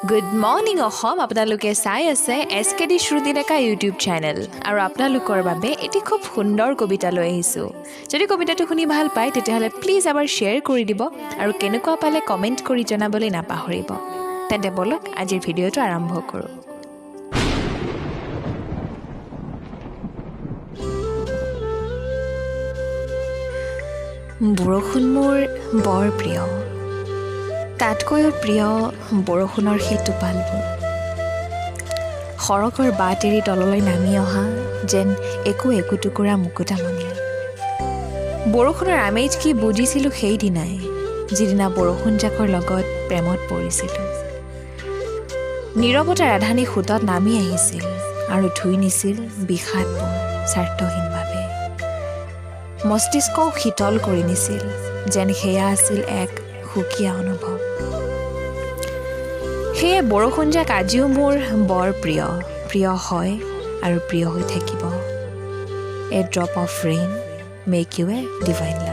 good morning Assam আপোনালোকে চাই আছে SKD শ্ৰুতি ডেকা ইউটিউব চেনেল আৰু আপোনালোকৰ বাবে এটি খুব সুন্দৰ কবিতা লৈ আহিছোঁ যদি কবিতাটো শুনি ভাল পায় তেতিয়াহ'লে প্লিজ এবাৰ শ্বেয়াৰ কৰি দিব আৰু কেনেকুৱা পালে কমেণ্ট কৰি জনাবলৈ নাপাহৰিব তেন্তে বলক আজিৰ ভিডিঅ'টো আৰম্ভ কৰোঁ বৰষুণ মোৰ বৰ প্ৰিয় তাতকৈও প্ৰিয় বৰষুণৰ সেই টোপালবোৰ সৰকৰ বাট এৰি তললৈ নামি অহা যেন একো টুকুৰা মুকুতামণিয়ে বৰষুণৰ আমেজ কি বুজিছিলোঁ সেইদিনাই যিদিনা বৰষুণজাকৰ লগত প্ৰেমত পৰিছিলোঁ নীৰৱতাৰ ৰাধানী সোঁতত নামি আহিছিল আৰু ধুই নিছিল বিষাদবোৰ স্বাৰ্থহীনভাৱে মস্তিষ্কও শীতল কৰি নিছিল যেন সেয়া আছিল এক সুকীয়া অনুভৱ সেয়ে বৰষুণজাক আজিও মোৰ বৰ প্ৰিয় হয় আৰু প্ৰিয় হৈ থাকিব a drop of rain make you a divine love